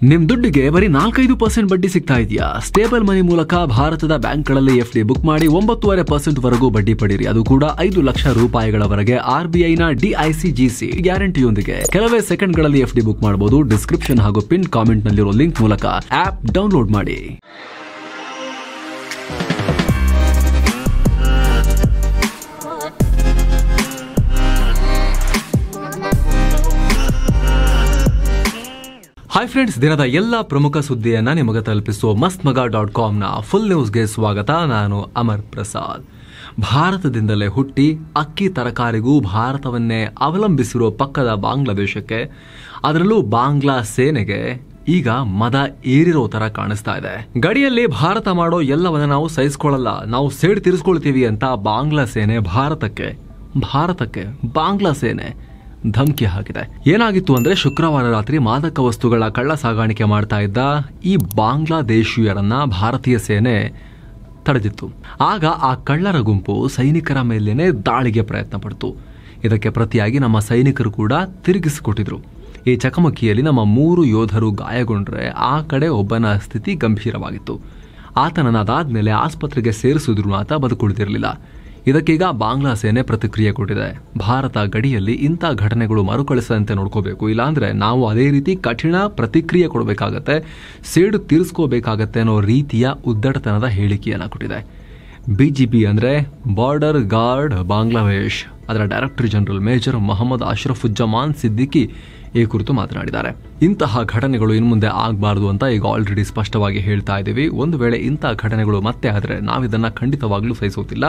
ನಿಮ್ ದುಡ್ಡಿಗೆ ಬರೀ 4-5% ಬಡ್ಡಿ ಸಿಗ್ತಾ ಇದೆಯಾ? ಸ್ಟೇಬಲ್ ಮನಿ ಮೂಲಕ ಭಾರತದ ಬ್ಯಾಂಕ್ಗಳಲ್ಲಿ ಎಫ್ಡಿ ಬುಕ್ ಮಾಡಿ 9.5% ವರೆಗೂ ಬಡ್ಡಿ ಪಡೀರಿ. ಅದು ಕೂಡ 5 ಲಕ್ಷ ರೂಪಾಯಿಗಳವರೆಗೆ RBIನ DICGC ಗ್ಯಾರಂಟಿಯೊಂದಿಗೆ. ಕೆಲವೇ ಸೆಕೆಂಡ್ಗಳಲ್ಲಿ ಎಫ್ಡಿ ಬುಕ್ ಮಾಡಬಹುದು. ಡಿಸ್ಕ್ರಿಪ್ಷನ್ ಹಾಗೂ ಪಿನ್ ಕಾಮೆಂಟ್ ನಲ್ಲಿರೋ ಲಿಂಕ್ ಮೂಲಕ ಆಪ್ ಡೌನ್ಲೋಡ್ ಮಾಡಿ. ಹಾಯ್ ಫ್ರೆಂಡ್ಸ್, ದಿನದ ಎಲ್ಲ ಪ್ರಮುಖ ಸುದ್ದಿಯನ್ನ ನಿಮಗೆ ತಲುಪಿಸುವ mastmaga.comನ ಫುಲ್ ನ್ಯೂಸ್ಗೆ ಸ್ವಾಗತ. ನಾನು ಅಮರ್ ಪ್ರಸಾದ್. ಭಾರತದಿಂದಲೇ ಹುಟ್ಟಿ ಅಕ್ಕಿ ತರಕಾರಿಗೂ ಭಾರತವನ್ನೇ ಅವಲಂಬಿಸಿರುವ ಪಕ್ಕದ ಬಾಂಗ್ಲಾದೇಶಕ್ಕೆ, ಅದರಲ್ಲೂ ಬಾಂಗ್ಲಾ ಸೇನೆಗೆ ಈಗ ಮದ ಏರಿರೋ ತರ ಕಾಣಿಸ್ತಾ ಇದೆ. ಗಡಿಯಲ್ಲಿ ಭಾರತ ಮಾಡೋ ಎಲ್ಲವನ್ನ ನಾವು ಸಹಿಸ್ಕೊಳ್ಳಲ್ಲ, ನಾವು ಸೇಡ್ ತೀರಿಸ್ಕೊಳ್ತೀವಿ ಅಂತ ಬಾಂಗ್ಲಾ ಸೇನೆ ಭಾರತಕ್ಕೆ ಬಾಂಗ್ಲಾ ಸೇನೆ ಧಮಕಿ ಹಾಕಿದೆ. ಏನಾಗಿತ್ತು ಅಂದ್ರೆ, ಶುಕ್ರವಾರ ರಾತ್ರಿ ಮಾದಕ ವಸ್ತುಗಳ ಕಳ್ಳ ಸಾಗಾಣಿಕೆ ಮಾಡ್ತಾ ಇದ್ದ ಈ ಬಾಂಗ್ಲಾದೇಶೀಯರನ್ನ ಭಾರತೀಯ ಸೇನೆ ತಡೆದಿತ್ತು. ಆಗ ಆ ಕಳ್ಳರ ಗುಂಪು ಸೈನಿಕರ ಮೇಲೇನೆ ದಾಳಿಗೆ ಪ್ರಯತ್ನ ಪಡ್ತು. ಇದಕ್ಕೆ ಪ್ರತಿಯಾಗಿ ನಮ್ಮ ಸೈನಿಕರು ಕೂಡ ತಿರುಗಿಸಿಕೊಟ್ಟಿದ್ರು. ಈ ಚಕಮಕಿಯಲ್ಲಿ ನಮ್ಮ 3 ಯೋಧರು ಗಾಯಗೊಂಡ್ರೆ ಆ ಕಡೆ ಒಬ್ಬನ ಸ್ಥಿತಿ ಗಂಭೀರವಾಗಿತ್ತು. ಆತನನ್ನ ಅದಾದ್ಮೇಲೆ ಆಸ್ಪತ್ರೆಗೆ ಸೇರಿಸಿದ್ರು, ಆತ ಬದುಕುಳಿದಿರಲಿಲ್ಲ. ಇದಕ್ಕೀಗ ಬಾಂಗ್ಲಾ ಸೇನೆ ಪ್ರತಿಕ್ರಿಯೆ ಕೊಟ್ಟಿದೆ. ಭಾರತ ಗಡಿಯಲ್ಲಿ ಇಂಥ ಘಟನೆಗಳು ಮರುಕಳಿಸದಂತೆ ನೋಡ್ಕೋಬೇಕು, ಇಲ್ಲಾಂದ್ರೆ ನಾವು ಅದೇ ರೀತಿ ಕಠಿಣ ಪ್ರತಿಕ್ರಿಯೆ ಕೊಡಬೇಕಾಗತ್ತೆ, ಸೇಡು ತೀರಿಸ್ಕೋಬೇಕಾಗತ್ತೆ ಅನ್ನೋ ರೀತಿಯ ಉದ್ದಟತನದ ಹೇಳಿಕೆಯನ್ನ ಕೊಟ್ಟಿದೆ. BGP ಅಂದ್ರೆ ಬಾರ್ಡರ್ ಗಾರ್ಡ್ ಬಾಂಗ್ಲಾದೇಶ್, ಅದರ director general major Mohammad Ashrafuzzaman Siddiqui ಈ ಕುರಿತು ಮಾತನಾಡಿದ್ದಾರೆ. ಇಂತಹ ಘಟನೆಗಳು ಇನ್ನು ಮುಂದೆ ಆಗಬಾರದು ಅಂತ ಈಗ ಆಲ್ರೆಡಿ ಸ್ಪಷ್ಟವಾಗಿ ಹೇಳ್ತಾ ಇದ್ದೀವಿ. ಒಂದು ವೇಳೆ ಇಂತಹ ಘಟನೆಗಳು ಮತ್ತೆ ಆದರೆ ನಾವಿದನ್ನ ಖಂಡಿತವಾಗ್ಲೂ ಸಹಿಸೋತಿಲ್ಲ.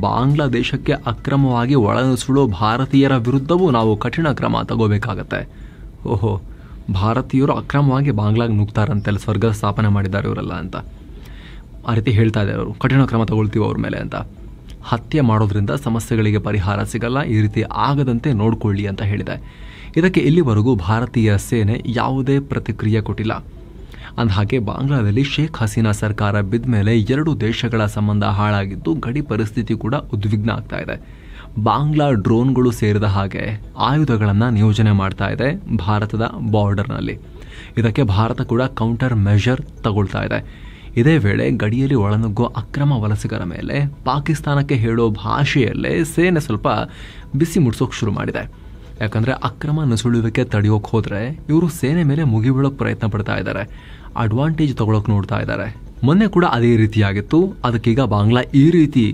ಬಾಂಗ್ಲಾದೇಶಕ್ಕೆ ಅಕ್ರಮವಾಗಿ ಒಳನುಸುಳೋ ಭಾರತೀಯರ ವಿರುದ್ಧವೂ ನಾವು ಕಠಿಣ ಕ್ರಮ ತಗೋಬೇಕಾಗತ್ತೆ. ಓಹೋ, ಭಾರತೀಯರು ಅಕ್ರಮವಾಗಿ ಬಾಂಗ್ಲಾಗ್ ನುಗ್ತಾರಂತೆಲ್ಲ, ಸ್ವರ್ಗ ಸ್ಥಾಪನೆ ಮಾಡಿದ್ದಾರೆ ಇವರೆಲ್ಲ ಅಂತ ಆ ರೀತಿ ಹೇಳ್ತಾ ಇದ್ದಾರೆ ಅವರು. ಕಠಿಣ ಕ್ರಮ ತಗೊಳ್ತೀವಿ ಅವ್ರ ಮೇಲೆ ಅಂತ. ಹತ್ಯೆ ಮಾಡೋದ್ರಿಂದ ಸಮಸ್ಯೆಗಳಿಗೆ ಪರಿಹಾರ ಸಿಗಲ್ಲ, ಈ ರೀತಿ ಆಗದಂತೆ ನೋಡ್ಕೊಳ್ಳಿ ಅಂತ ಹೇಳಿದೆ. ಇದಕ್ಕೆ ಇಲ್ಲಿವರೆಗೂ ಭಾರತೀಯ ಸೇನೆ ಯಾವುದೇ ಪ್ರತಿಕ್ರಿಯೆ ಕೊಟ್ಟಿಲ್ಲ. ಅಂದಹಾಗೆ ಬಾಂಗ್ಲಾದಲ್ಲಿ ಶೇಖ್ ಹಸೀನಾ ಸರ್ಕಾರ ಬಿದ್ದ ಮೇಲೆ 2 ದೇಶಗಳ ಸಂಬಂಧ ಹಾಳಾಗಿದ್ದು, ಗಡಿ ಪರಿಸ್ಥಿತಿ ಕೂಡ ಉದ್ವಿಗ್ನ ಆಗ್ತಾ ಇದೆ. ಬಾಂಗ್ಲಾ ಡ್ರೋನ್ಗಳು ಸೇರಿದ ಹಾಗೆ ಆಯುಧಗಳನ್ನು ನಿಯೋಜನೆ ಮಾಡ್ತಾ ಇದೆ ಭಾರತದ ಬಾರ್ಡರ್ನಲ್ಲಿ. ಇದಕ್ಕೆ ಭಾರತ ಕೂಡ ಕೌಂಟರ್ ಮೆಷರ್ ತಗೊಳ್ತಾ ಇದೆ. ಇದೇ ವೇಳೆ ಗಡಿಯಲ್ಲಿ ಒಳನುಗ್ಗೋ ಅಕ್ರಮ ವಲಸಿಗರ ಮೇಲೆ ಪಾಕಿಸ್ತಾನಕ್ಕೆ ಹೇಳೋ ಭಾಷೆಯಲ್ಲೇ ಸೇನೆ ಸ್ವಲ್ಪ ಬಿಸಿ ಮುಡ್ಸೋಕೆ ಶುರು ಮಾಡಿದೆ. ಯಾಕಂದ್ರೆ ಅಕ್ರಮ ನುಸುಳುವಿಕೆ ತಡೆಯೋಕೆ ಹೋದ್ರೆ ಇವರು ಸೇನೆ ಮೇಲೆ ಮುಗಿಬೀಳೋಕೆ ಪ್ರಯತ್ನ ಪಡ್ತಾ ಇದ್ದಾರೆ, ಅಡ್ವಾಂಟೇಜ್ ತಗೊಳಕ್ ನೋಡ್ತಾ ಇದ್ದಾರೆ. ಮೊನ್ನೆ ಕೂಡ ಅದೇ ರೀತಿಯಾಗಿತ್ತು. ಅದಕ್ಕೀಗ ಬಾಂಗ್ಲಾ ಈ ರೀತಿ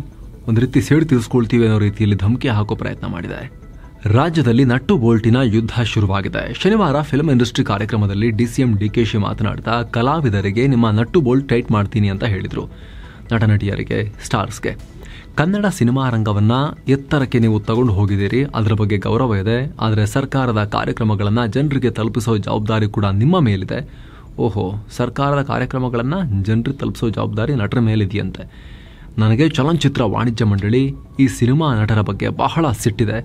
ಒಂದು ರೀತಿ ಸೇಡು ತೀರಿಸ್ಕೊಳ್ತೀವಿ ಅನ್ನೋ ರೀತಿಯಲ್ಲಿ ಧಮಕಿ ಹಾಕೋ ಪ್ರಯತ್ನ ಮಾಡಿದೆ. ರಾಜ್ಯದಲ್ಲಿ ನಟ್ಟು ಬೋಲ್ಟಿನ ಯುದ್ಧ ಶುರುವಾಗಿದೆ. ಶನಿವಾರ ಫಿಲ್ಮ್ ಇಂಡಸ್ಟ್ರಿ ಕಾರ್ಯಕ್ರಮದಲ್ಲಿ DCM DKಶ ಮಾತನಾಡ್ತಾ, ಕಲಾವಿದರಿಗೆ ನಿಮ್ಮ ನಟ್ಟು ಬೋಲ್ಟ್ ಟೈಟ್ ಮಾಡ್ತೀನಿ ಅಂತ ಹೇಳಿದ್ರು. ನಟ ನಟಿಯರಿಗೆ, ಸ್ಟಾರ್ಸ್ಗೆ. ಕನ್ನಡ ಸಿನಿಮಾ ರಂಗವನ್ನ ಎತ್ತರಕ್ಕೆ ನೀವು ತಗೊಂಡು ಹೋಗಿದ್ದೀರಿ, ಅದರ ಬಗ್ಗೆ ಗೌರವ ಇದೆ. ಆದರೆ ಸರ್ಕಾರದ ಕಾರ್ಯಕ್ರಮಗಳನ್ನು ಜನರಿಗೆ ತಲುಪಿಸೋ ಜವಾಬ್ದಾರಿ ಕೂಡ ನಿಮ್ಮ ಮೇಲಿದೆ. ಓಹೋ, ಸರ್ಕಾರದ ಕಾರ್ಯಕ್ರಮಗಳನ್ನು ಜನರಿಗೆ ತಲುಪಿಸೋ ಜವಾಬ್ದಾರಿ ನಟರ ಮೇಲಿದೆಯಂತೆ. ನನಗೆ ಚಲನಚಿತ್ರ ವಾಣಿಜ್ಯ ಮಂಡಳಿ ಈ ಸಿನಿಮಾ ನಟರ ಬಗ್ಗೆ ಬಹಳ ಸಿಟ್ಟಿದೆ.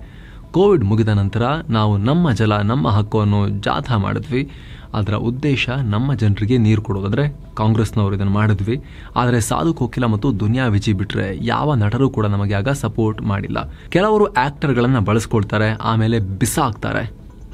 ಕೋವಿಡ್ ಮುಗಿದ ನಂತರ ನಾವು ನಮ್ಮ ಜಲ ನಮ್ಮ ಹಕ್ಕು ಅನ್ನೋ ಜಾಥಾ ಮಾಡಿದ್ವಿ. ಅದರ ಉದ್ದೇಶ ನಮ್ಮ ಜನರಿಗೆ ನೀರು ಕೊಡೋದಾದ್ರೆ ಕಾಂಗ್ರೆಸ್ನವರು ಇದನ್ನು ಮಾಡಿದ್ವಿ. ಆದರೆ ಸಾಧು ಕೋಕಿಲ ಮತ್ತು ದುನಿಯಾ ವಿಜಿ ಬಿಟ್ರೆ ಯಾವ ನಟರು ಕೂಡ ನಮಗೆ ಆಗ ಸಪೋರ್ಟ್ ಮಾಡಿಲ್ಲ. ಕೆಲವರು ಆಕ್ಟರ್ಗಳನ್ನ ಬಳಸ್ಕೊಳ್ತಾರೆ, ಆಮೇಲೆ ಬಿಸಾಕ್ತಾರೆ.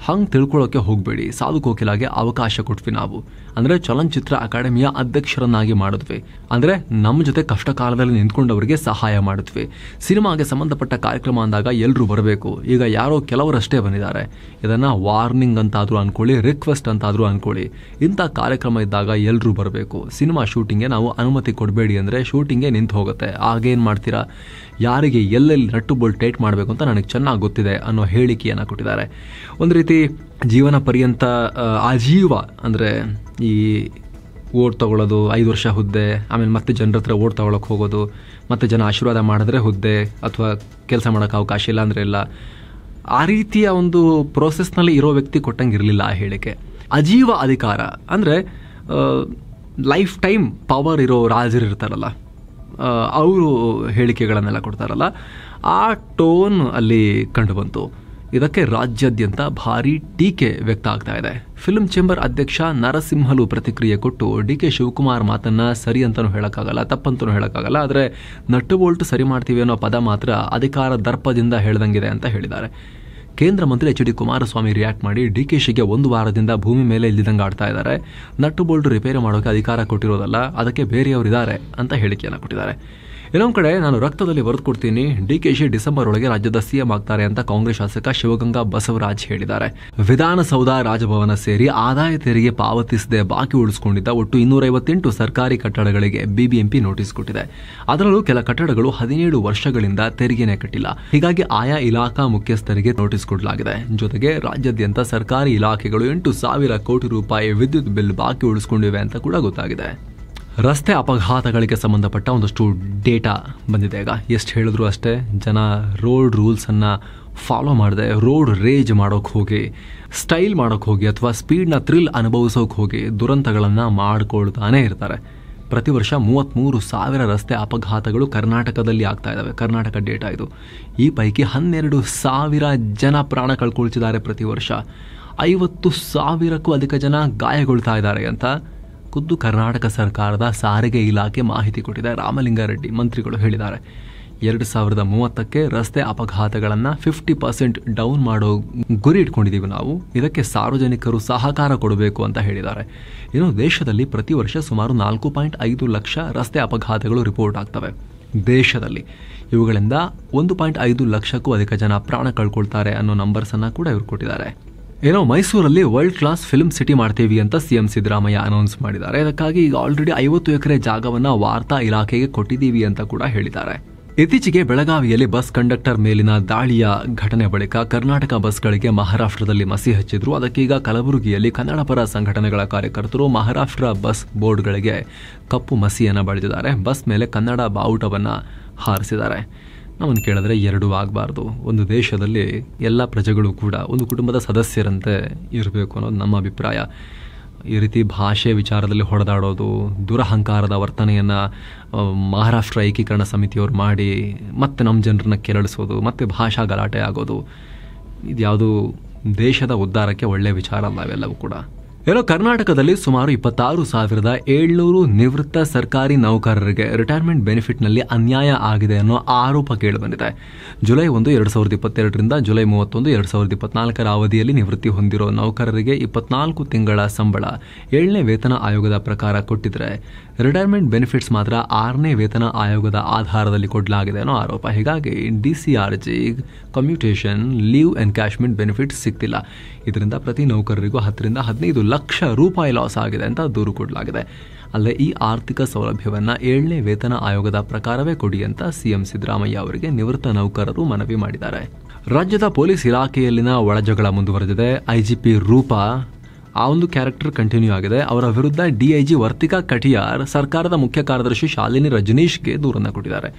ಹಂಗೆ ತಿಳ್ಕೊಳ್ಳೋಕೆ ಹೋಗಬೇಡಿ. ಸಾಧು ಕೋಕಿಲಾಗೆ ಅವಕಾಶ ಕೊಟ್ವಿ ನಾವು. ಅಂದ್ರೆ ಚಲನಚಿತ್ರ ಅಕಾಡೆಮಿಯ ಅಧ್ಯಕ್ಷರನ್ನಾಗಿ ಮಾಡಿದ್ವಿ. ಅಂದ್ರೆ ನಮ್ಮ ಜೊತೆ ಕಷ್ಟ ಕಾಲದಲ್ಲಿ ನಿಂತ್ಕೊಂಡವರಿಗೆ ಸಹಾಯ ಮಾಡಿದ್ವಿ. ಸಿನಿಮಾಗೆ ಸಂಬಂಧಪಟ್ಟ ಕಾರ್ಯಕ್ರಮ ಅಂದಾಗ ಎಲ್ಲರೂ ಬರಬೇಕು. ಈಗ ಯಾರೋ ಕೆಲವರಷ್ಟೇ ಬಂದಿದ್ದಾರೆ. ಇದನ್ನ ವಾರ್ನಿಂಗ್ ಅಂತಾದ್ರೂ ಅನ್ಕೊಳ್ಳಿ, ರಿಕ್ವೆಸ್ಟ್ ಅಂತಾದ್ರೂ ಅನ್ಕೊಳ್ಳಿ. ಇಂಥ ಕಾರ್ಯಕ್ರಮ ಇದ್ದಾಗ ಎಲ್ಲರೂ ಬರಬೇಕು. ಸಿನಿಮಾ ಶೂಟಿಂಗ್ಗೆ ನಾವು ಅನುಮತಿ ಕೊಡಬೇಡಿ ಅಂದ್ರೆ ಶೂಟಿಂಗೇ ನಿಂತು ಹೋಗುತ್ತೆ. ಆಗೇನ್ ಮಾಡ್ತೀರಾ? ಯಾರಿಗೆ ಎಲ್ಲೆಲ್ಲಿ ನಟ್ಟು ಬೋಲ್ಟ್ ಟೈಟ್ ಮಾಡಬೇಕು ಅಂತ ನನಗೆ ಚೆನ್ನಾಗಿ ಗೊತ್ತಿದೆ ಅನ್ನೋ ಹೇಳಿಕೆಯನ್ನು ಕೊಟ್ಟಿದ್ದಾರೆ. ಒಂದು ರೀತಿ ಜೀವನ ಪರ್ಯಂತ ಆಜೀವ ಅಂದರೆ ಈ ಓಟ್ ತಗೊಳ್ಳೋದು, 5 ವರ್ಷ ಹುದ್ದೆ, ಆಮೇಲೆ ಮತ್ತೆ ಜನರ ಹತ್ರ ಓಟ್ ತಗೊಳಕ್ಕೆ ಹೋಗೋದು, ಮತ್ತೆ ಜನ ಆಶೀರ್ವಾದ ಮಾಡಿದ್ರೆ ಹುದ್ದೆ ಅಥವಾ ಕೆಲಸ ಮಾಡೋಕ್ಕೆ ಅವಕಾಶ ಇಲ್ಲ ಅಂದರೆ ಇಲ್ಲ, ಆ ರೀತಿಯ ಒಂದು ಪ್ರೋಸೆಸ್ನಲ್ಲಿ ಇರೋ ವ್ಯಕ್ತಿ ಕೊಟ್ಟಂಗೆ ಇರಲಿಲ್ಲ ಆ ಹೇಳಿಕೆ. ಅಜೀವ ಅಧಿಕಾರ ಅಂದರೆ ಲೈಫ್ ಟೈಮ್ ಪವರ್ ಇರೋ ರಾಜರು ಇರ್ತಾರಲ್ಲ, ಅವರು ಹೇಳಿಕೆಗಳನ್ನೆಲ್ಲ ಕೊಡ್ತಾರಲ್ಲ, ಆ ಟೋನ್ ಅಲ್ಲಿ ಕಂಡು ಬಂತು. ಇದಕ್ಕೆ ರಾಜ್ಯಾದ್ಯಂತ ಭಾರೀ ಟೀಕೆ ವ್ಯಕ್ತ ಆಗ್ತಾ ಇದೆ. ಫಿಲ್ಮ್ ಚೇಂಬರ್ ಅಧ್ಯಕ್ಷ ನರಸಿಂಹಲು ಪ್ರತಿಕ್ರಿಯೆ ಕೊಟ್ಟು, DK ಶಿವಕುಮಾರ್ ಮಾತನ್ನ ಸರಿ ಅಂತಾನೂ ಹೇಳಕ್ಕಾಗಲ್ಲ, ತಪ್ಪಂತನೂ ಹೇಳಕ್ಕಾಗಲ್ಲ, ಆದರೆ ನಟ್ಟು ಬೋಲ್ಟ್ ಸರಿ ಮಾಡ್ತೀವಿ ಅನ್ನೋ ಪದ ಮಾತ್ರ ಅಧಿಕಾರ ದರ್ಪದಿಂದ ಹೇಳ್ದಂಗಿದೆ ಅಂತ ಹೇಳಿದ್ದಾರೆ. ಕೇಂದ್ರ ಮಂತ್ರಿ ಎಚ್ ಡಿ ಕುಮಾರಸ್ವಾಮಿ ರಿಯಾಕ್ಟ್ ಮಾಡಿ ಡಿಕೆಶಿಗೆ 1 ವಾರದಿಂದ ಭೂಮಿ ಮೇಲೆ ಇಲ್ಲಿದಂಗೆ ಆಡ್ತಾ ಇದ್ದಾರೆ, ನಟ್ಟು ಬೋಲ್ಟ್ ರಿಪೇರಿ ಮಾಡೋಕೆ ಅಧಿಕಾರ ಕೊಟ್ಟಿರೋದಲ್ಲ, ಅದಕ್ಕೆ ಬೇರೆಯವರಿದ್ದಾರೆ ಅಂತ ಹೇಳಿಕೆಯನ್ನು ಕೊಟ್ಟಿದ್ದಾರೆ. ಇನ್ನೊಂದು ಕಡೆ ನಾನು ರಕ್ತದಲ್ಲಿ ಬರೆದು ಕೊಡ್ತೀನಿ, ಡಿಕೆಶಿ ಡಿಸೆಂಬರ್ ಒಳಗೆ ರಾಜ್ಯದ ಸಿಎಂ ಆಗ್ತಾರೆ ಅಂತ ಕಾಂಗ್ರೆಸ್ ಶಾಸಕ ಶಿವಗಂಗಾ ಬಸವರಾಜ್ ಹೇಳಿದ್ದಾರೆ. ವಿಧಾನಸೌಧ, ರಾಜಭವನ ಸೇರಿ ಆದಾಯ ತೆರಿಗೆ ಪಾವತಿಸದೆ ಬಾಕಿ ಉಳಿಸಿಕೊಂಡಿದ್ದ ಒಟ್ಟು 258 ಸರ್ಕಾರಿ ಕಟ್ಟಡಗಳಿಗೆ ಬಿಬಿಎಂಪಿ ನೋಟಿಸ್ ಕೊಟ್ಟಿದೆ. ಅದರಲ್ಲೂ ಕೆಲ ಕಟ್ಟಡಗಳು 17 ವರ್ಷಗಳಿಂದ ತೆರಿಗೆನೇ ಕಟ್ಟಿಲ್ಲ. ಹೀಗಾಗಿ ಆಯಾ ಇಲಾಖಾ ಮುಖ್ಯಸ್ಥರಿಗೆ ನೋಟಿಸ್ ಕೊಡಲಾಗಿದೆ. ಜೊತೆಗೆ ರಾಜ್ಯಾದ್ಯಂತ ಸರ್ಕಾರಿ ಇಲಾಖೆಗಳು 8,000 ಕೋಟಿ ರೂಪಾಯಿ ವಿದ್ಯುತ್ ಬಿಲ್ ಬಾಕಿ ಉಳಿಸಿಕೊಂಡಿವೆ ಅಂತ ಕೂಡ ಗೊತ್ತಾಗಿದೆ. ರಸ್ತೆ ಅಪಘಾತಗಳಿಗೆ ಸಂಬಂಧಪಟ್ಟ ಒಂದಷ್ಟು ಡೇಟಾ ಬಂದಿದೆ. ಈಗ ಎಷ್ಟು ಹೇಳಿದ್ರು ಅಷ್ಟೇ, ಜನ ರೋಡ್ ರೂಲ್ಸನ್ನು ಫಾಲೋ ಮಾಡದೆ ರೋಡ್ ರೇಜ್ ಮಾಡೋಕೆ ಹೋಗಿ, ಸ್ಟೈಲ್ ಮಾಡೋಕೆ ಹೋಗಿ ಅಥವಾ ಸ್ಪೀಡ್ನ ಥ್ರಿಲ್ ಅನುಭವಿಸೋಕೆ ಹೋಗಿ ದುರಂತಗಳನ್ನು ಮಾಡ್ಕೊಳ್ತಾನೆ ಇರ್ತಾರೆ. ಪ್ರತಿ ವರ್ಷ 33,000 ರಸ್ತೆ ಅಪಘಾತಗಳು ಕರ್ನಾಟಕದಲ್ಲಿ ಆಗ್ತಾ ಇದ್ದಾವೆ. ಕರ್ನಾಟಕ ಡೇಟಾ ಇದು. ಈ ಪೈಕಿ 12,000 ಜನ ಪ್ರಾಣ ಕಳ್ಕೊಳ್ತಿದ್ದಾರೆ ಪ್ರತಿ ವರ್ಷ. 50,000ಕ್ಕೂ ಅಧಿಕ ಜನ ಗಾಯಗೊಳ್ತಾ ಇದ್ದಾರೆ ಅಂತ ಖುದ್ದು ಕರ್ನಾಟಕ ಸರ್ಕಾರದ ಸಾರಿಗೆ ಇಲಾಖೆ ಮಾಹಿತಿ ಕೊಟ್ಟಿದೆ. ರಾಮಲಿಂಗಾರೆಡ್ಡಿ ಮಂತ್ರಿಗಳು ಹೇಳಿದ್ದಾರೆ. 2030ಕ್ಕೆ ರಸ್ತೆ ಅಪಘಾತಗಳನ್ನು 50% ಡೌನ್ ಮಾಡೋ ಗುರಿ ಇಟ್ಕೊಂಡಿದ್ದೀವಿ ನಾವು. ಇದಕ್ಕೆ ಸಾರ್ವಜನಿಕರು ಸಹಕಾರ ಕೊಡಬೇಕು ಅಂತ ಹೇಳಿದ್ದಾರೆ. ಇನ್ನು ದೇಶದಲ್ಲಿ ಪ್ರತಿ ವರ್ಷ ಸುಮಾರು 4.5 ಲಕ್ಷ ರಸ್ತೆ ಅಪಘಾತಗಳು ರಿಪೋರ್ಟ್ ಆಗ್ತವೆ ದೇಶದಲ್ಲಿ. ಇವುಗಳಿಂದ 1.5 ಲಕ್ಷಕ್ಕೂ ಅಧಿಕ ಜನ ಪ್ರಾಣ ಕಳ್ಕೊಳ್ತಾರೆ ಅನ್ನೋ ನಂಬರ್ಸನ್ನು ಕೂಡ ಇವರು ಕೊಟ್ಟಿದ್ದಾರೆ. ಮೈಸೂರಲ್ಲಿ ವರ್ಲ್ಡ್ ಕ್ಲಾಸ್ ಫಿಲ್ಮ್ ಸಿಟಿ ಮಾಡ್ತೀವಿ ಅಂತ ಸಿಎಂ ಸಿದ್ದರಾಮಯ್ಯ ಅನೌನ್ಸ್ ಮಾಡಿದ್ದಾರೆ. ಇದಕ್ಕಾಗಿ ಈಗ ಆಲ್ರೆಡಿ 50 ಎಕರೆ ಜಾಗವನ್ನು ವಾರ್ತಾ ಇಲಾಖೆಗೆ ಕೊಟ್ಟಿದ್ದೀವಿ ಅಂತ ಕೂಡ ಹೇಳಿದ್ದಾರೆ. ಇತ್ತೀಚೆಗೆ ಬೆಳಗಾವಿಯಲ್ಲಿ ಬಸ್ ಕಂಡಕ್ಟರ್ ಮೇಲಿನ ದಾಳಿಯ ಘಟನೆ ಬಳಿಕ ಕರ್ನಾಟಕ ಬಸ್ಗಳಿಗೆ ಮಹಾರಾಷ್ಟ್ರದಲ್ಲಿ ಮಸಿ ಹಚ್ಚಿದ್ರು. ಅದಕ್ಕೀಗ ಕಲಬುರಗಿಯಲ್ಲಿ ಕನ್ನಡ ಪರ ಸಂಘಟನೆಗಳ ಕಾರ್ಯಕರ್ತರು ಮಹಾರಾಷ್ಟ್ರ ಬಸ್ ಬೋರ್ಡ್ಗಳಿಗೆ ಕಪ್ಪು ಮಸಿಯನ್ನು ಬಳಿದಿದ್ದಾರೆ. ಬಸ್ ಮೇಲೆ ಕನ್ನಡ ಬಾವುಟವನ್ನು ಹಾರಿಸಿದ್ದಾರೆ. ನಮ್ಮನ್ನು ಕೇಳಿದ್ರೆ ಎರಡೂ ಆಗಬಾರ್ದು. ಒಂದು ದೇಶದಲ್ಲಿ ಎಲ್ಲ ಪ್ರಜೆಗಳು ಕೂಡ ಒಂದು ಕುಟುಂಬದ ಸದಸ್ಯರಂತೆ ಇರಬೇಕು ಅನ್ನೋದು ನಮ್ಮ ಅಭಿಪ್ರಾಯ. ಈ ರೀತಿ ಭಾಷೆ ವಿಚಾರದಲ್ಲಿ ಹೊಡೆದಾಡೋದು, ದುರಹಂಕಾರದ ವರ್ತನೆಯನ್ನು ಮಹಾರಾಷ್ಟ್ರ ಏಕೀಕರಣ ಸಮಿತಿಯವರು ಮಾಡಿ ಮತ್ತೆ ನಮ್ಮ ಜನರನ್ನ ಕೆರಳಿಸೋದು, ಮತ್ತೆ ಭಾಷಾ ಗಲಾಟೆ ಆಗೋದು, ಇದ್ಯಾವುದು ದೇಶದ ಉದ್ಧಾರಕ್ಕೆ ಒಳ್ಳೆಯ ವಿಚಾರ ಅಲ್ಲ. ಇವೆಲ್ಲವೂ ಕೂಡ ಕರ್ನಾಟಕದಲ್ಲಿ ಸುಮಾರು 26,700 ನಿವೃತ್ತ ಸರ್ಕಾರಿ ನೌಕರರಿಗೆ ರಿಟೈರ್ಮೆಂಟ್ ಬೆನಿಫಿಟ್ನಲ್ಲಿ ಅನ್ಯಾಯ ಆಗಿದೆ ಅನ್ನೋ ಆರೋಪ ಕೇಳಿಬಂದಿದೆ. ಜುಲೈ 1, 2022ರಿಂದ ಜುಲೈ 31, 2024 ಅವಧಿಯಲ್ಲಿ ನಿವೃತ್ತಿ ಹೊಂದಿರೋ ನೌಕರರಿಗೆ 24 ತಿಂಗಳ ಸಂಬಳ 7ನೇ ವೇತನ ಆಯೋಗದ ಪ್ರಕಾರ ಕೊಟ್ಟಿದ್ರೆ, ರಿಟೈರ್ಮೆಂಟ್ ಬೆನಿಫಿಟ್ಸ್ ಮಾತ್ರ 6ನೇ ವೇತನ ಆಯೋಗದ ಆಧಾರದಲ್ಲಿ ಕೊಡಲಾಗಿದೆ ಅನ್ನೋ ಆರೋಪ. ಹೀಗಾಗಿ DCRG, ಕಮ್ಯೂಟೇಷನ್, ಲೀವ್ ಎನ್ಕ್ಯಾಶ್ಮೆಂಟ್ ಬೆನಿಫಿಟ್ಸ್ ಸಿಗ್ತಿಲ್ಲ. ಇದರಿಂದ ಪ್ರತಿ ನೌಕರರಿಗೂ 10 ರಿಂದ 15 ಲಕ್ಷ ರೂಪಾಯಿ ಲಾಸ್ ಆಗಿದೆ ಅಂತ ದೂರು ಕೊಡಲಾಗಿದೆ. ಅಲ್ಲದೆ ಈ ಆರ್ಥಿಕ ಸೌಲಭ್ಯವನ್ನು 7ನೇ ವೇತನ ಆಯೋಗದ ಪ್ರಕಾರವೇ ಕೊಡಿ ಅಂತ ಸಿಎಂ ಸಿದ್ದರಾಮಯ್ಯ ಅವರಿಗೆ ನಿವೃತ್ತ ನೌಕರರು ಮನವಿ ಮಾಡಿದ್ದಾರೆ. ರಾಜ್ಯದ ಪೊಲೀಸ್ ಇಲಾಖೆಯಲ್ಲಿನ ಒಳಜಗಳ ಮುಂದುವರೆದಿದೆ. IGP ರೂಪಾ ಆ ಒಂದು ಕ್ಯಾರೆಕ್ಟರ್ ಕಂಟಿನ್ಯೂ ಆಗಿದೆ. ಅವರ ವಿರುದ್ಧ DIG ವರ್ತಿಕಾ ಕಟಿಯಾರ್ ಸರ್ಕಾರದ ಮುಖ್ಯ ಕಾರ್ಯದರ್ಶಿ ಶಾಲಿನಿ ರಜನೀಶ್ಗೆ ದೂರನ್ನು ಕೊಟ್ಟಿದ್ದಾರೆ.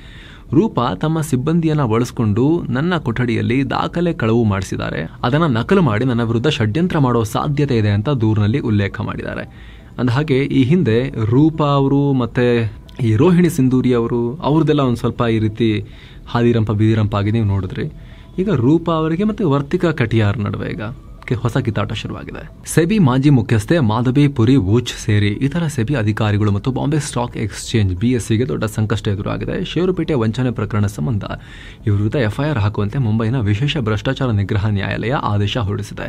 ರೂಪಾ ತಮ್ಮ ಸಿಬ್ಬಂದಿಯನ್ನು ಬಳಸಿಕೊಂಡು ನನ್ನ ಕೊಠಡಿಯಲ್ಲಿ ದಾಖಲೆ ಕಳವು ಮಾಡಿಸಿದ್ದಾರೆ, ಅದನ್ನು ನಕಲು ಮಾಡಿ ನನ್ನ ವಿರುದ್ಧ ಷಡ್ಯಂತ್ರ ಮಾಡೋ ಸಾಧ್ಯತೆ ಇದೆ ಅಂತ ದೂರಿನಲ್ಲಿ ಉಲ್ಲೇಖ ಮಾಡಿದ್ದಾರೆ. ಅಂದಹಾಗೆ ಈ ಹಿಂದೆ ರೂಪಾ ಅವರು ಮತ್ತೆ ಈ ರೋಹಿಣಿ ಸಿಂಧೂರಿ ಅವ್ರದ್ದೆಲ್ಲ ಒಂದು ಸ್ವಲ್ಪ ಈ ರೀತಿ ಹಾದಿರಂಪ ಬೀದಿರಂಪ ಆಗಿ ನೀವು ನೋಡಿದ್ರಿ. ಈಗ ರೂಪಾ ಅವರಿಗೆ ಮತ್ತೆ ವರ್ತಿಕಾ ಕಟಿಯಾರ್ ನಡುವೆ ಈಗ ಹೊಸ ಕಿತ್ತಾಟ ಶುರುವಾಗಿದೆ. ಸೆಬಿ ಮಾಜಿ ಮುಖ್ಯಸ್ಥೆ ಮಾಧವಿ ಪುರಿ ಬೂಚ್ ಸೇರಿ ಇತರ ಸೆಬಿ ಅಧಿಕಾರಿಗಳು ಮತ್ತು ಬಾಂಬೆ ಸ್ಟಾಕ್ ಎಕ್ಸ್ಚೇಂಜ್ BSEಗೆ ದೊಡ್ಡ ಸಂಕಷ್ಟ ಎದುರಾಗಿದೆ. ಷೇರುಪೇಟೆ ವಂಚನೆ ಪ್ರಕರಣ ಸಂಬಂಧ ಇವರ ವಿರುದ್ಧ FIR ಹಾಕುವಂತೆ ಮುಂಬೈನ ವಿಶೇಷ ಭ್ರಷ್ಟಾಚಾರ ನಿಗ್ರಹ ನ್ಯಾಯಾಲಯ ಆದೇಶ ಹೊರಡಿಸಿದೆ.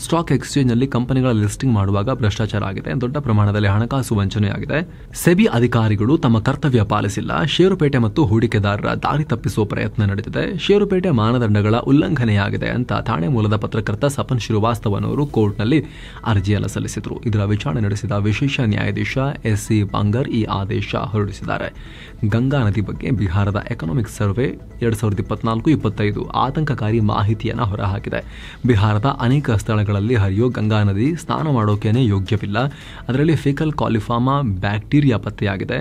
ಸ್ಟಾಕ್ ಎಕ್ಸ್ಚೇಂಜ್ನಲ್ಲಿ ಕಂಪನಿಗಳ ಲಿಸ್ಟಿಂಗ್ ಮಾಡುವಾಗ ಭ್ರಷ್ಟಾಚಾರ ಆಗಿದೆ, ದೊಡ್ಡ ಪ್ರಮಾಣದಲ್ಲಿ ಹಣಕಾಸು ವಂಚನೆಯಾಗಿದೆ. ಸೆಬಿ ಅಧಿಕಾರಿಗಳು ತಮ್ಮ ಕರ್ತವ್ಯ ಪಾಲಿಸಿಲ್ಲ, ಷೇರುಪೇಟೆ ಮತ್ತು ಹೂಡಿಕೆದಾರರ ದಾರಿ ತಪ್ಪಿಸುವ ಪ್ರಯತ್ನ ನಡೆದಿದೆ, ಷೇರುಪೇಟೆ ಮಾನದಂಡಗಳ ಉಲ್ಲಂಘನೆಯಾಗಿದೆ ಅಂತ ಠಾಣೆ ಮೂಲದ ಪತ್ರಕರ್ತ ಸಪನ್ ಶ್ರೀವಾಸ್ತವನವರು ಕೋರ್ಟ್ನಲ್ಲಿ ಅರ್ಜಿಯನ್ನು ಸಲ್ಲಿಸಿದರು. ಇದರ ವಿಚಾರಣೆ ನಡೆಸಿದ ವಿಶೇಷ ನ್ಯಾಯಾಧೀಶ SC ಬಾಂಗರ್ ಈ ಆದೇಶ ಹೊರಡಿಸಿದ್ದಾರೆ. ಗಂಗಾ ನದಿ ಬಗ್ಗೆ ಬಿಹಾರದ ಎಕನಾಮಿಕ್ ಸರ್ವೆ 2024-25 ಆತಂಕಕಾರಿ ಮಾಹಿತಿಯನ್ನು ಹೊರಹಾಕಿದೆ. ಬಿಹಾರದ ಅನೇಕ ಸ್ಥಳಗಳಲ್ಲಿ ಹರಿಯೋ ಗಂಗಾ ನದಿ ಸ್ನಾನ ಮಾಡೋಕೇನೆ ಯೋಗ್ಯವಿಲ್ಲ. ಅದರಲ್ಲಿ ಫೆಕಲ್ ಕಾಲಿಫಾರ್ಮಾ ಬ್ಯಾಕ್ಟೀರಿಯಾ ಪತ್ತೆಯಾಗಿದೆ.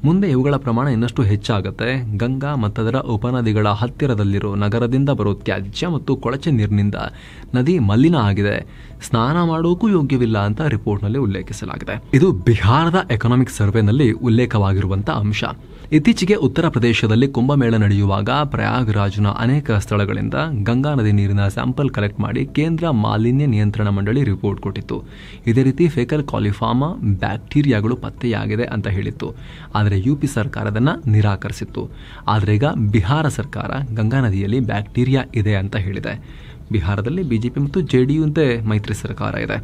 ಮುಂದೆ ಇವುಗಳ ಪ್ರಮಾಣ ಇನ್ನಷ್ಟು ಹೆಚ್ಚಾಗುತ್ತೆ. ಗಂಗಾ ಮತ್ತದರ ಉಪನದಿಗಳ ಹತ್ತಿರದಲ್ಲಿರೋ ನಗರದಿಂದ ಬರೋ ತ್ಯಾಜ್ಯ ಮತ್ತು ಕೊಳಚೆ ನೀರಿನಿಂದ ನದಿ ಮಲಿನ ಆಗಿದೆ, ಸ್ನಾನ ಮಾಡೋಕ್ಕೂ ಯೋಗ್ಯವಿಲ್ಲ ಅಂತ ರಿಪೋರ್ಟ್ನಲ್ಲಿ ಉಲ್ಲೇಖಿಸಲಾಗಿದೆ. ಇದು ಬಿಹಾರದ ಎಕನಾಮಿಕ್ ಸರ್ವೆನಲ್ಲಿ ಉಲ್ಲೇಖವಾಗಿರುವಂತಹ ಅಂಶ. ಇತ್ತೀಚೆಗೆ ಉತ್ತರ ಪ್ರದೇಶದಲ್ಲಿ ಕುಂಭಮೇಳ ನಡೆಯುವಾಗ ಪ್ರಯಾಗ್ರಾಜ್ನ ಅನೇಕ ಸ್ಥಳಗಳಿಂದ ಗಂಗಾ ನದಿ ನೀರಿನ ಸ್ಯಾಂಪಲ್ ಕಲೆಕ್ಟ್ ಮಾಡಿ ಕೇಂದ್ರ ಮಾಲಿನ್ಯ ನಿಯಂತ್ರಣ ಮಂಡಳಿ ರಿಪೋರ್ಟ್ ಕೊಟ್ಟಿತ್ತು. ಇದೇ ರೀತಿ ಫೆಕಲ್ ಕಾಲಿಫಾರ್ಮಾ ಬ್ಯಾಕ್ಟೀರಿಯಾಗಳು ಪತ್ತೆಯಾಗಿದೆ ಅಂತ ಹೇಳಿತ್ತು. ಆದರೆ UP ಸರ್ಕಾರ ಅದನ್ನು ನಿರಾಕರಿಸಿತ್ತು. ಆದರೆ ಈಗ ಬಿಹಾರ ಸರ್ಕಾರ ಗಂಗಾ ನದಿಯಲ್ಲಿ ಬ್ಯಾಕ್ಟೀರಿಯಾ ಇದೆ ಅಂತ ಹೇಳಿದೆ. ಬಿಹಾರದಲ್ಲಿ ಬಿಜೆಪಿ ಮತ್ತು JDU ಅಂತೆ ಮೈತ್ರಿ ಸರ್ಕಾರ ಇದೆ.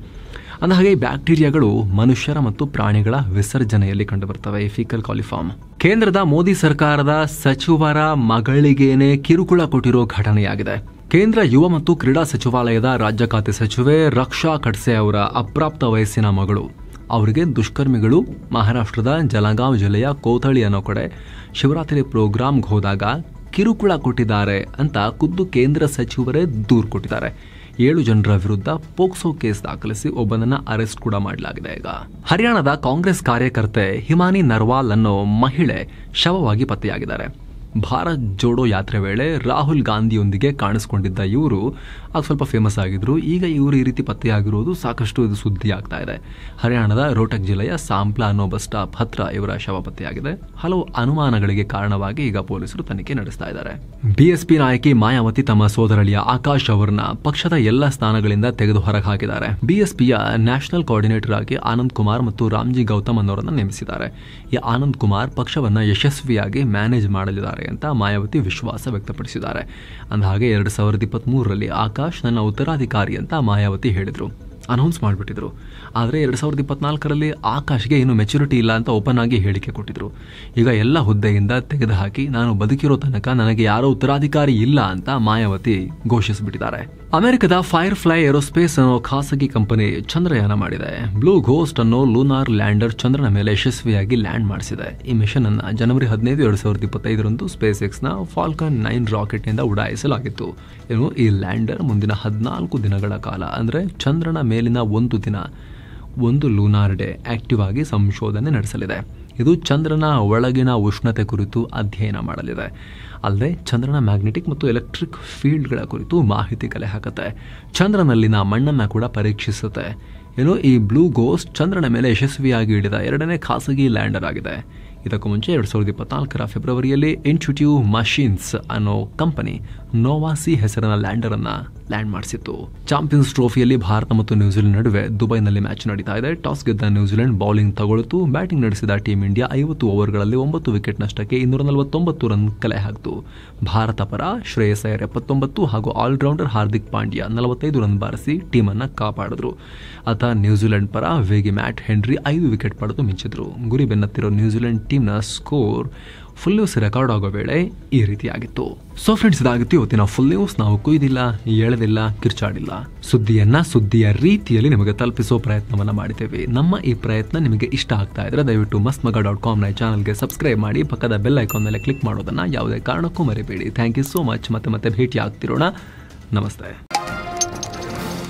ಅಂದಹಾಗೆ ಬ್ಯಾಕ್ಟೀರಿಯಾಗಳು ಮನುಷ್ಯರ ಮತ್ತು ಪ್ರಾಣಿಗಳ ವಿಸರ್ಜನೆಯಲ್ಲಿ ಕಂಡುಬರ್ತವೆ, ಈ ಫೀಕಲ್ ಕಾಲಿಫಾರ್ಮ್. ಕೇಂದ್ರದ ಮೋದಿ ಸರ್ಕಾರದ ಸಚಿವರ ಮಗಳಿಗೇನೆ ಕಿರುಕುಳ ಕೊಟ್ಟಿರೋ ಘಟನೆಯಾಗಿದೆ. ಕೇಂದ್ರ ಯುವ ಮತ್ತು ಕ್ರೀಡಾ ಸಚಿವಾಲಯದ ರಾಜ್ಯ ಖಾತೆ ಸಚಿವೆ ರಕ್ಷಾ ಖಡ್ಸೆ ಅವರ ಅಪ್ರಾಪ್ತ ವಯಸ್ಸಿನ ಮಗಳು ಅವರಿಗೆ ದುಷ್ಕರ್ಮಿಗಳು ಮಹಾರಾಷ್ಟ್ರದ ಜಲಗಾಂವ್ ಜಿಲ್ಲೆಯ ಕೋಥಳಿ ಅನ್ನೋ ಕಡೆ ಶಿವರಾತ್ರಿ ಪ್ರೋಗ್ರಾಂಗೆ ಹೋದಾಗ ಕಿರುಕುಳ ಕೊಟ್ಟಿದ್ದಾರೆ ಅಂತ ಖುದ್ದು ಕೇಂದ್ರ ಸಚಿವರೇ ದೂರು ಕೊಟ್ಟಿದ್ದಾರೆ. 7 ಜನರ ವಿರುದ್ಧ ಪೋಕ್ಸೋ ಕೇಸ್ ದಾಖಲಿಸಿ ಒಬ್ಬನನ್ನ ಅರೆಸ್ಟ್ ಕೂಡ ಮಾಡಲಾಗಿದೆ. ಈಗ ಹರಿಯಾಣದ ಕಾಂಗ್ರೆಸ್ ಕಾರ್ಯಕರ್ತೆ ಹಿಮಾನಿ ನರ್ವಾಲ್ ಅನ್ನೋ ಮಹಿಳೆ ಶವವಾಗಿ ಪತ್ತೆಯಾಗಿದ್ದಾರೆ. ಭಾರತ್ ಜೋಡೋ ಯಾತ್ರೆ ವೇಳೆ ರಾಹುಲ್ ಗಾಂಧಿಯೊಂದಿಗೆ ಕಾಣಿಸಿಕೊಂಡಿದ್ದ ಇವರು ಅದು ಸ್ವಲ್ಪ ಫೇಮಸ್ ಆಗಿದ್ರು. ಈಗ ಇವರು ಈ ರೀತಿ ಪತ್ತೆಯಾಗಿರುವುದು ಸಾಕಷ್ಟು ಇದು ಸುದ್ದಿ ಆಗ್ತಾ ಇದೆ. ಹರಿಯಾಣದ ರೋಟಕ್ ಜಿಲ್ಲೆಯ ಸಾಂಪ್ಲಾ ಅನ್ನೋ ಬಸ್ ಸ್ಟಾಪ್ ಹತ್ರ ಇವರ ಶವ ಪತ್ತೆಯಾಗಿದೆ. ಹಲವು ಅನುಮಾನಗಳಿಗೆ ಕಾರಣವಾಗಿ ಈಗ ಪೊಲೀಸರು ತನಿಖೆ ನಡೆಸ್ತಾ ಇದ್ದಾರೆ. BSP ನಾಯಕಿ ಮಾಯಾವತಿ ತಮ್ಮ ಸೋದರಳಿಯ ಆಕಾಶ್ ಅವರನ್ನ ಪಕ್ಷದ ಎಲ್ಲ ಸ್ಥಾನಗಳಿಂದ ತೆಗೆದು ಹೊರಗೆ ಹಾಕಿದ್ದಾರೆ. BSPಯ ನ್ಯಾಷನಲ್ ಕೋಆರ್ಡಿನೇಟರ್ ಆಗಿ ಆನಂದ್ ಕುಮಾರ್ ಮತ್ತು ರಾಮ್ಜಿ ಗೌತಮ್ ಅನ್ನೋರನ್ನ ನೇಮಿಸಿದ್ದಾರೆ. ಈ ಆನಂದ್ ಕುಮಾರ್ ಪಕ್ಷವನ್ನ ಯಶಸ್ವಿಯಾಗಿ ಮ್ಯಾನೇಜ್ ಮಾಡಲಿದ್ದಾರೆ ಅಂತ ಮಾಯಾವತಿ ವಿಶ್ವಾಸ ವ್ಯಕ್ತಪಡಿಸಿದ್ದಾರೆ. ಅಂದಹಾಗೆ 2023ರಲ್ಲಿ ಆಕಾಶ್ ನನ್ನ ಉತ್ತರಾಧಿಕಾರಿ ಅಂತ ಮಾಯಾವತಿ ಹೇಳಿದ್ರು, ಅನೌನ್ಸ್ ಮಾಡಿಬಿಟ್ಟಿದ್ರು. ಆದರೆ 2024ರಲ್ಲಿ ಆಕಾಶ್ಗೆ ಏನು ಮೆಚುರಿಟಿ ಇಲ್ಲ ಅಂತ ಓಪನ್ ಆಗಿ ಹೇಳಿಕೆ ಕೊಟ್ಟಿದ್ರು. ಈಗ ಎಲ್ಲ ಹುದ್ದೆಯಿಂದ ತೆಗೆದುಹಾಕಿ ನಾನು ಬದುಕಿರೋ ತನಕ ನನಗೆ ಯಾರೋ ಉತ್ತರಾಧಿಕಾರಿ ಇಲ್ಲ ಅಂತ ಮಾಯಾವತಿ ಘೋಷಿಸಿಬಿಟ್ಟಿದ್ದಾರೆ. ಅಮೆರಿಕದ ಫೈರ್ಫ್ಲೈ ಏರೋಸ್ಪೇಸ್ ಅನ್ನೋ ಖಾಸಗಿ ಕಂಪನಿ ಚಂದ್ರಯಾನ ಮಾಡಿದೆ. ಬ್ಲೂ ಘೋಸ್ಟ್ ಅನ್ನೋ ಲೂನಾರ್ ಲ್ಯಾಂಡರ್ ಚಂದ್ರನ ಮೇಲೆ ಯಶಸ್ವಿಯಾಗಿ ಲ್ಯಾಂಡ್ ಮಾಡಿಸಿದೆ. ಈ ಮಿಷನ್ ಅನ್ನು ಜನವರಿ 15, 2025ರಂದು ಸ್ಪೇಸ್ ಎಕ್ಸ್ನ ಫಾಲ್ಕನ್ 9 ರಾಕೆಟ್ನಿಂದ ಉಡಾಯಿಸಲಾಗಿತ್ತು. ಈ ಲ್ಯಾಂಡರ್ ಮುಂದಿನ 14 ದಿನಗಳ ಕಾಲ ಅಂದರೆ ಚಂದ್ರನ ಮೇಲಿನ ಒಂದು ಲೂನಾರ್ ಡೇ ಆಕ್ಟಿವ್ ಆಗಿ ಸಂಶೋಧನೆ ನಡೆಸಲಿದೆ. ಇದು ಚಂದ್ರನ ಒಳಗಿನ ಉಷ್ಣತೆ ಕುರಿತು ಅಧ್ಯಯನ ಮಾಡಲಿದೆ. ಅಲ್ಲದೆ ಚಂದ್ರನ ಮ್ಯಾಗ್ನೆಟಿಕ್ ಮತ್ತು ಎಲೆಕ್ಟ್ರಿಕ್ ಫೀಲ್ಡ್ಗಳ ಕುರಿತು ಮಾಹಿತಿ ಕಲೆ ಹಾಕುತ್ತೆ. ಚಂದ್ರನಲ್ಲಿನ ಮಣ್ಣನ್ನು ಕೂಡ ಪರೀಕ್ಷಿಸುತ್ತೆ. ಈ ಬ್ಲೂ ಗೋಸ್ಟ್ ಚಂದ್ರನ ಮೇಲೆ ಯಶಸ್ವಿಯಾಗಿ ಹಿಡಿದ 2ನೇ ಖಾಸಗಿ ಲ್ಯಾಂಡರ್ ಆಗಿದೆ. ಇದಕ್ಕೂ ಮುಂಚೆ 2024ರ ಫೆಬ್ರವರಿಯಲ್ಲಿ ಇನ್ಸ್ಟಿಟ್ಯೂಟ್ ಮಷಿನ್ಸ್ ಅನ್ನೋ ಕಂಪನಿ ನೋವಾಸಿ ಹೆಸರಿನ ಲ್ಯಾಂಡರ್ ಅನ್ನ ಲ್ಯಾಂಡ್ ಮಾಡಿಸಿತ್ತು. ಚಾಂಪಿಯನ್ಸ್ ಟ್ರೋಫಿಯಲ್ಲಿ ಭಾರತ ಮತ್ತು ನ್ಯೂಜಿಲೆಂಡ್ ನಡುವೆ ದುಬೈನಲ್ಲಿ ಮ್ಯಾಚ್ ನಡೀತಾ ಇದೆ. ಟಾಸ್ ಗೆದ್ದ ನ್ಯೂಜಿಲೆಂಡ್ ಬೌಲಿಂಗ್ ತಗೊಳ್ತು. ಬ್ಯಾಟಿಂಗ್ ನಡೆಸಿದ ಟೀಂ ಇಂಡಿಯಾ 50 ಓವರ್ಗಳಲ್ಲಿ 9 ವಿಕೆಟ್ ನಷ್ಟಕ್ಕೆ 249 ರನ್ ಕಲೆ ಹಾಕಿತು. ಭಾರತ ಪರ ಶ್ರೇಯಸ್ ಅಯ್ಯರ್ 79 ಹಾಗೂ ಆಲ್ರೌಂಡರ್ ಹಾರ್ದಿಕ್ ಪಾಂಡ್ಯ 45 ರನ್ ಬಾರಿಸಿ ಟೀಮ್ ಅನ್ನ ಕಾಪಾಡಿದ್ರು. ನ್ಯೂಜಿಲೆಂಡ್ ಪರ ವೇಗಿ ಮ್ಯಾಟ್ ಹೆನ್ರಿ 5 ವಿಕೆಟ್ ಪಡೆದು ಮಿಂಚಿದ್ರು. ಗುರಿ ಬೆನ್ನತ್ತಿರೋ ನ್ಯೂಜಿಲೆಂಡ್ ಟೀಮ್ನ ಸ್ಕೋರ್ ಫುಲ್ ನ್ಯೂಸ್ ರೆಕಾರ್ಡ್ ಆಗೋ ವೇಳೆ ಈ ರೀತಿಯಾಗಿತ್ತು. ಸೊ ಫ್ರೆಂಡ್ಸ್, ಇದಾಗಿತ್ತು ಇವತ್ತಿನ ಫುಲ್ ನ್ಯೂಸ್. ನಾವು ಕುಯ್ದಿಲ್ಲ, ಎಳೆದಿಲ್ಲ, ಕಿರ್ಚಾಡಿಲ್ಲ. ಸುದ್ದಿಯ ರೀತಿಯಲ್ಲಿ ನಿಮಗೆ ತಲುಪಿಸೋ ಪ್ರಯತ್ನವನ್ನ ಮಾಡಿದ್ದೇವೆ. ನಮ್ಮ ಈ ಪ್ರಯತ್ನ ನಿಮಗೆ ಇಷ್ಟ ಆಗ್ತಾ ಇದ್ರೆ ದಯವಿಟ್ಟು mastmaga.com ಚಾನಲ್ಗೆ ಸಬ್ಸ್ಕ್ರೈಬ್ ಮಾಡಿ. ಪಕ್ಕದ ಬೆಲ್ ಐಕಾನ್ ಮೇಲೆ ಕ್ಲಿಕ್ ಮಾಡೋದನ್ನ ಯಾವುದೇ ಕಾರಣಕ್ಕೂ ಮರಿಬೇಡಿ. Thank you so much. ಮತ್ತೆ ಭೇಟಿ ಆಗ್ತಿರೋಣ. ನಮಸ್ತೆ.